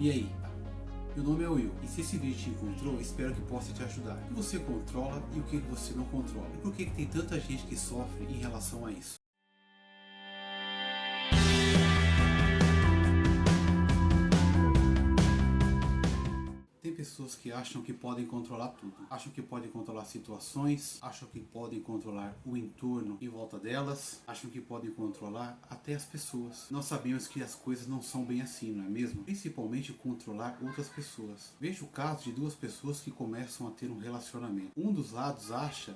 E aí? Meu nome é Will, e se esse vídeo te encontrou, espero que possa te ajudar. O que você controla e o que você não controla? E por que tem tanta gente que sofre em relação a isso? Tem pessoas que acham que podem controlar tudo. Acham que podem controlar situações, acham que podem controlar o entorno em volta delas, acham que podem controlar até as pessoas. Nós sabemos que as coisas não são bem assim, não é mesmo? Principalmente controlar outras pessoas. Veja o caso de duas pessoas que começam a ter um relacionamento. Um dos lados acha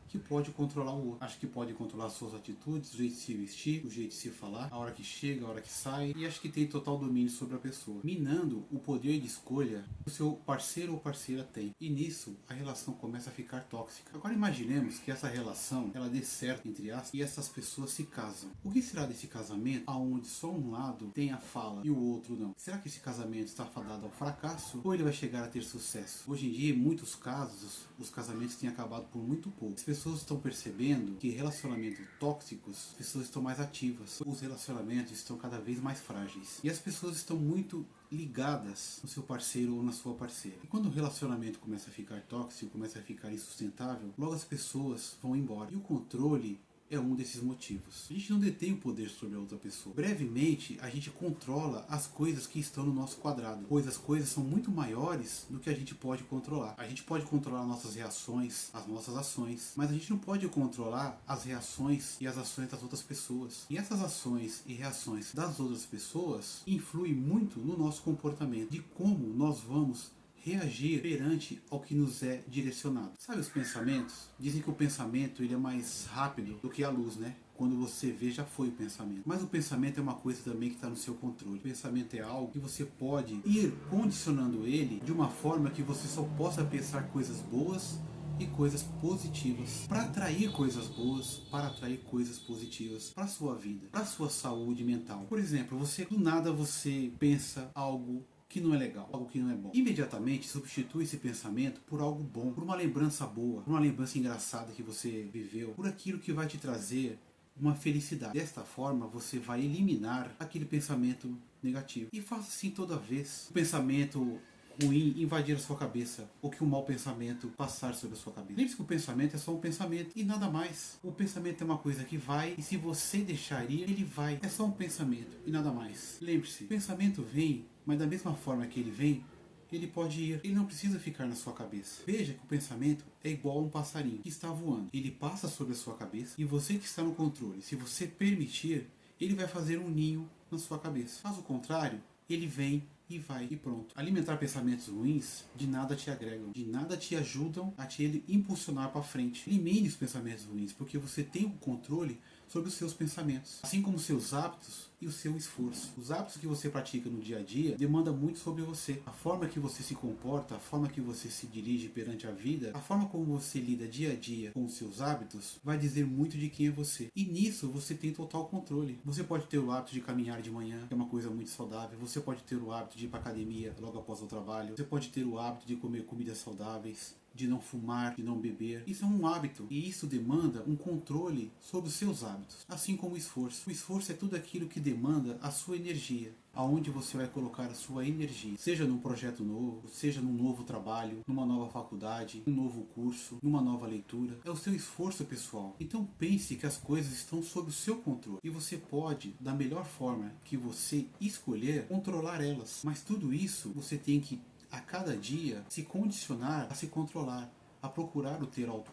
que pode controlar o outro. Acha que pode controlar suas atitudes, o jeito de se vestir, o jeito de se falar, a hora que chega, a hora que sai, e acha que tem total domínio sobre a pessoa, minando o poder de escolha que o seu parceiro ou parceira tem. E nisso, a relação começa a ficar tóxica. Agora imaginemos que essa relação, ela dê certo, entre aspas, e essas pessoas se casam. O que será desse casamento onde só um lado tem a fala e o outro não? Será que esse casamento está fadado ao fracasso ou ele vai chegar a ter sucesso? Hoje em dia, em muitos casos, os casamentos têm acabado por muito pouco. As pessoas estão percebendo que relacionamentos tóxicos, as pessoas estão mais ativas, os relacionamentos estão cada vez mais frágeis e as pessoas estão muito ligadas no seu parceiro ou na sua parceira. E quando o relacionamento começa a ficar tóxico, começa a ficar insustentável, logo as pessoas vão embora. E o controle é um desses motivos. A gente não detém o poder sobre a outra pessoa. Brevemente, a gente controla as coisas que estão no nosso quadrado, pois as coisas são muito maiores do que a gente pode controlar. A gente pode controlar nossas reações, as nossas ações, mas a gente não pode controlar as reações e as ações das outras pessoas. E essas ações e reações das outras pessoas influem muito no nosso comportamento, de como nós vamos reagir perante ao que nos é direcionado. Sabe os pensamentos? Dizem que o pensamento ele é mais rápido do que a luz, né? Quando você vê, já foi o pensamento. Mas o pensamento é uma coisa também que está no seu controle. O pensamento é algo que você pode ir condicionando ele de uma forma que você só possa pensar coisas boas e coisas positivas, para atrair coisas boas, para atrair coisas positivas para a sua vida, para a sua saúde mental. Por exemplo, você do nada você pensa algo que não é legal, algo que não é bom. Imediatamente substitui esse pensamento por algo bom, por uma lembrança boa, por uma lembrança engraçada que você viveu, por aquilo que vai te trazer uma felicidade. Desta forma você vai eliminar aquele pensamento negativo. E faça assim toda vez. O pensamento ruim invadir a sua cabeça, ou que um mau pensamento passar sobre a sua cabeça. Lembre-se que o pensamento é só um pensamento e nada mais. O pensamento é uma coisa que vai, e se você deixar ir, ele vai. É só um pensamento e nada mais. Lembre-se, o pensamento vem, mas da mesma forma que ele vem, ele pode ir, ele não precisa ficar na sua cabeça. Veja que o pensamento é igual a um passarinho que está voando. Ele passa sobre a sua cabeça e você que está no controle, se você permitir, ele vai fazer um ninho na sua cabeça. Caso contrário, ele vem e vai e pronto. Alimentar pensamentos ruins de nada te agregam, de nada te ajudam a te impulsionar para frente. Elimine os pensamentos ruins, porque você tem o controle sobre os seus pensamentos, assim como os seus hábitos e o seu esforço. Os hábitos que você pratica no dia a dia demandam muito sobre você. A forma que você se comporta, a forma que você se dirige perante a vida, a forma como você lida dia a dia com os seus hábitos, vai dizer muito de quem é você. E nisso você tem total controle. Você pode ter o hábito de caminhar de manhã, que é uma coisa muito saudável. Você pode ter o hábito de ir para academia logo após o trabalho. Você pode ter o hábito de comer comidas saudáveis, de não fumar, de não beber. Isso é um hábito e isso demanda um controle sobre os seus hábitos, assim como o esforço. O esforço é tudo aquilo que demanda a sua energia, aonde você vai colocar a sua energia, seja num projeto novo, seja num novo trabalho, numa nova faculdade, num novo curso, numa nova leitura. É o seu esforço pessoal. Então pense que as coisas estão sob o seu controle e você pode, da melhor forma que você escolher, controlar elas. Mas tudo isso você tem que a cada dia se condicionar a se controlar, a procurar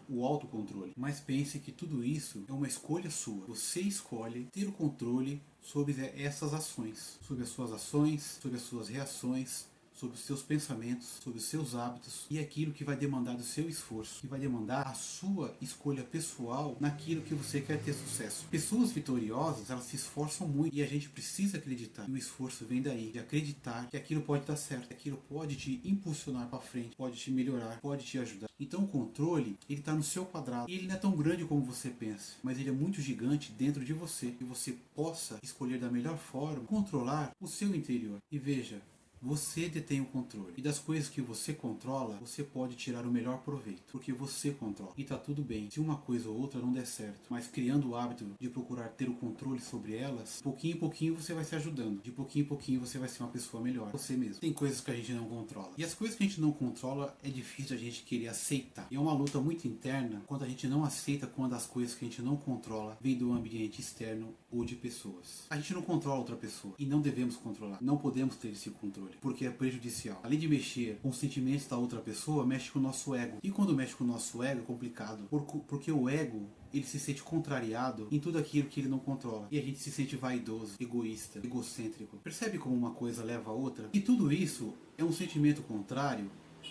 o autocontrole. Mas pense que tudo isso é uma escolha sua. Você escolhe ter o controle sobre essas ações, sobre as suas ações, sobre as suas reações, sobre os seus pensamentos, sobre os seus hábitos e aquilo que vai demandar do seu esforço, que vai demandar a sua escolha pessoal naquilo que você quer ter sucesso. Pessoas vitoriosas, elas se esforçam muito e a gente precisa acreditar. E o esforço vem daí, de acreditar que aquilo pode dar certo, que aquilo pode te impulsionar para frente, pode te melhorar, pode te ajudar. Então o controle, ele está no seu quadrado e ele não é tão grande como você pensa, mas ele é muito gigante dentro de você, que você possa escolher da melhor forma controlar o seu interior. E veja, Você detém o controle. E das coisas que você controla, você pode tirar o melhor proveito. Porque você controla. E tá tudo bem se uma coisa ou outra não der certo. Mas criando o hábito de procurar ter o controle sobre elas, pouquinho em pouquinho você vai se ajudando. De pouquinho em pouquinho você vai ser uma pessoa melhor. Você mesmo. Tem coisas que a gente não controla. E as coisas que a gente não controla é difícil a gente querer aceitar. E é uma luta muito interna quando a gente não aceita quando as coisas que a gente não controla vêm do ambiente externo ou de pessoas. A gente não controla outra pessoa. E não devemos controlar. Não podemos ter esse controle. Porque é prejudicial. Além de mexer com os sentimentos da outra pessoa, mexe com o nosso ego. E quando mexe com o nosso ego é complicado. Porque o ego, ele se sente contrariado em tudo aquilo que ele não controla. E a gente se sente vaidoso, egoísta, egocêntrico. Percebe como uma coisa leva a outra? E tudo isso é um sentimento contrário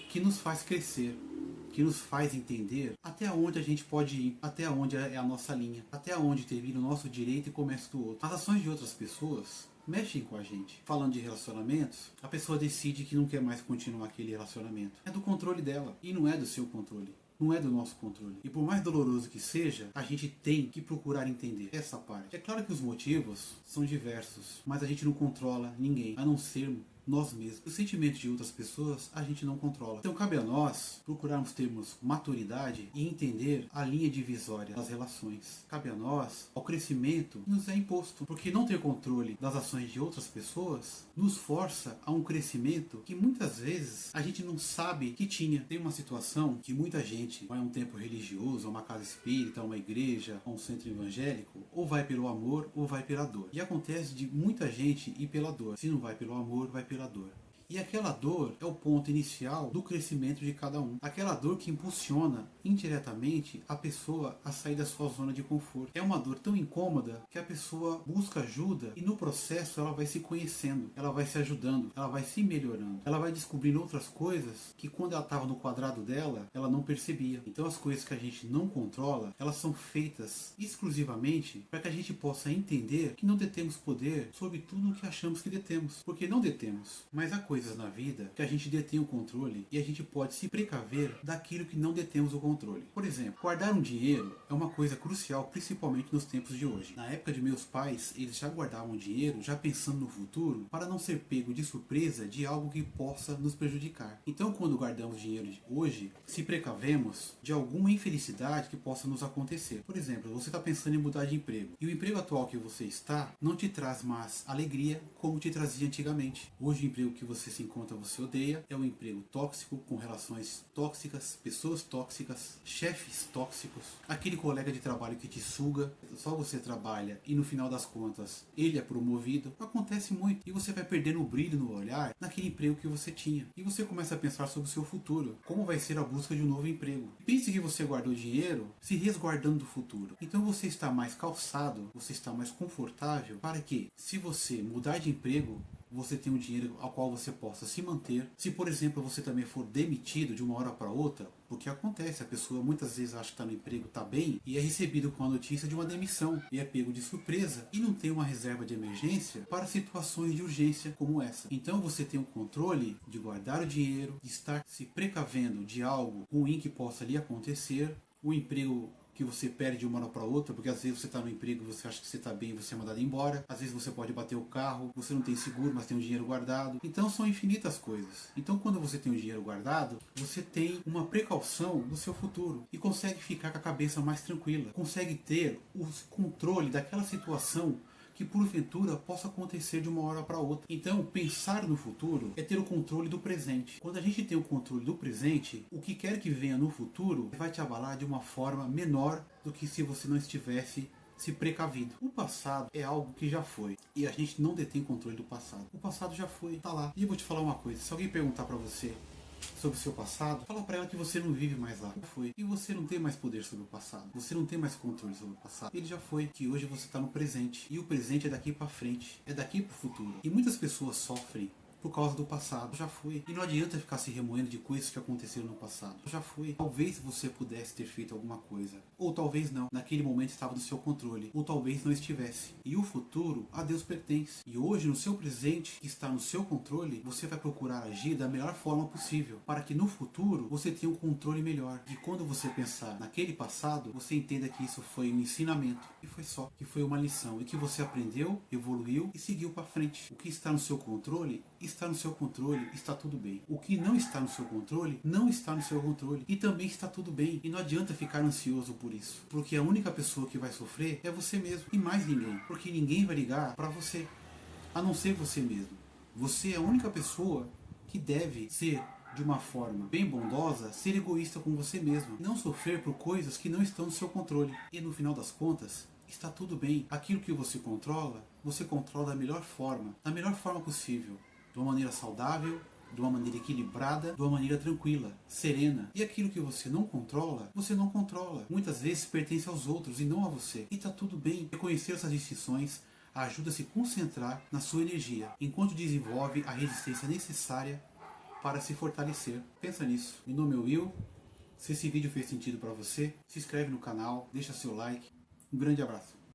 que nos faz crescer, que nos faz entender até onde a gente pode ir, até onde é a nossa linha, até onde termina o nosso direito e começa do outro. As ações de outras pessoas mexem com a gente. Falando de relacionamentos, a pessoa decide que não quer mais continuar aquele relacionamento. É do controle dela e não é do seu controle. Não é do nosso controle. E por mais doloroso que seja, a gente tem que procurar entender essa parte. É claro que os motivos são diversos, mas a gente não controla ninguém, a não ser nós mesmos. Os sentimentos de outras pessoas a gente não controla. Então cabe a nós procurarmos termos maturidade e entender a linha divisória das relações. Cabe a nós, ao crescimento nos é imposto, porque não ter controle das ações de outras pessoas nos força a um crescimento que muitas vezes a gente não sabe que tinha. Tem uma situação que muita gente vai a um templo religioso, a uma casa espírita, a uma igreja, a um centro evangélico, ou vai pelo amor ou vai pela dor. E acontece de muita gente ir pela dor. Se não vai pelo amor, vai pela dor. E aquela dor é o ponto inicial do crescimento de cada um. Aquela dor que impulsiona indiretamente a pessoa a sair da sua zona de conforto. É uma dor tão incômoda que a pessoa busca ajuda e no processo ela vai se conhecendo, ela vai se ajudando, ela vai se melhorando. Ela vai descobrindo outras coisas que quando ela estava no quadrado dela, ela não percebia. Então as coisas que a gente não controla, elas são feitas exclusivamente para que a gente possa entender que não detemos poder sobre tudo o que achamos que detemos. Porque não detemos. Mas há coisas na vida que a gente detém o controle e a gente pode se precaver daquilo que não detemos o controle. Por exemplo, guardar um dinheiro é uma coisa crucial, principalmente nos tempos de hoje. Na época de meus pais, eles já guardavam dinheiro, já pensando no futuro, para não ser pego de surpresa de algo que possa nos prejudicar. Então, quando guardamos dinheiro hoje, se precavemos de alguma infelicidade que possa nos acontecer. Por exemplo, você está pensando em mudar de emprego e o emprego atual que você está não te traz mais alegria como te trazia antigamente. Hoje o emprego que você se encontra, você odeia, é um emprego tóxico, com relações tóxicas, pessoas tóxicas, chefes tóxicos, aquele colega de trabalho que te suga, só você trabalha e no final das contas ele é promovido. Acontece muito e você vai perdendo o brilho no olhar naquele emprego que você tinha. E você começa a pensar sobre o seu futuro, como vai ser a busca de um novo emprego. Pense que você guardou dinheiro se resguardando do futuro. Então você está mais calçado, você está mais confortável para que, se você mudar de emprego, você tem um dinheiro ao qual você possa se manter. Se, por exemplo, você também for demitido de uma hora para outra, porque acontece, a pessoa muitas vezes acha que está no emprego, está bem, e é recebido com a notícia de uma demissão, e é pego de surpresa, e não tem uma reserva de emergência para situações de urgência como essa. Então você tem o controle de guardar o dinheiro, de estar se precavendo de algo ruim que possa lhe acontecer, o emprego que você perde de uma hora para outra, porque às vezes você está no emprego, você acha que você está bem e você é mandado embora, às vezes você pode bater o carro, você não tem seguro, mas tem um dinheiro guardado. Então são infinitas coisas. Então quando você tem um dinheiro guardado, você tem uma precaução do seu futuro e consegue ficar com a cabeça mais tranquila, consegue ter o controle daquela situação que porventura possa acontecer de uma hora para outra. Então, pensar no futuro é ter o controle do presente. Quando a gente tem o controle do presente, o que quer que venha no futuro vai te abalar de uma forma menor do que se você não estivesse se precavido. O passado é algo que já foi e a gente não detém controle do passado. O passado já foi, tá lá. E eu vou te falar uma coisa, se alguém perguntar para você sobre o seu passado, fala pra ela que você não vive mais lá. Já foi. E você não tem mais poder sobre o passado. Você não tem mais controle sobre o passado. Ele já foi. Que hoje você está no presente. E o presente é daqui pra frente. É daqui pro futuro. E muitas pessoas sofrem por causa do passado. Já foi. E não adianta ficar se remoendo de coisas que aconteceram no passado. Já foi. Talvez você pudesse ter feito alguma coisa. Ou talvez não. Naquele momento estava no seu controle. Ou talvez não estivesse. E o futuro a Deus pertence. E hoje, no seu presente, que está no seu controle, você vai procurar agir da melhor forma possível. Para que no futuro você tenha um controle melhor. E quando você pensar naquele passado, você entenda que isso foi um ensinamento. E foi só. Que foi uma lição. E que você aprendeu, evoluiu e seguiu para frente. O que está no seu controle está no seu controle, está tudo bem. O que não está no seu controle, não está no seu controle. E também está tudo bem. E não adianta ficar ansioso por isso. Porque a única pessoa que vai sofrer é você mesmo. E mais ninguém. Porque ninguém vai ligar para você. A não ser você mesmo. Você é a única pessoa que deve ser, de uma forma bem bondosa, ser egoísta com você mesmo. Não sofrer por coisas que não estão no seu controle. E no final das contas, está tudo bem. Aquilo que você controla da melhor forma possível. De uma maneira saudável, de uma maneira equilibrada, de uma maneira tranquila, serena. E aquilo que você não controla. Muitas vezes pertence aos outros e não a você. E está tudo bem. Reconhecer essas distinções ajuda a se concentrar na sua energia, enquanto desenvolve a resistência necessária para se fortalecer. Pensa nisso. Meu nome é Will. Se esse vídeo fez sentido para você, se inscreve no canal, deixa seu like. Um grande abraço.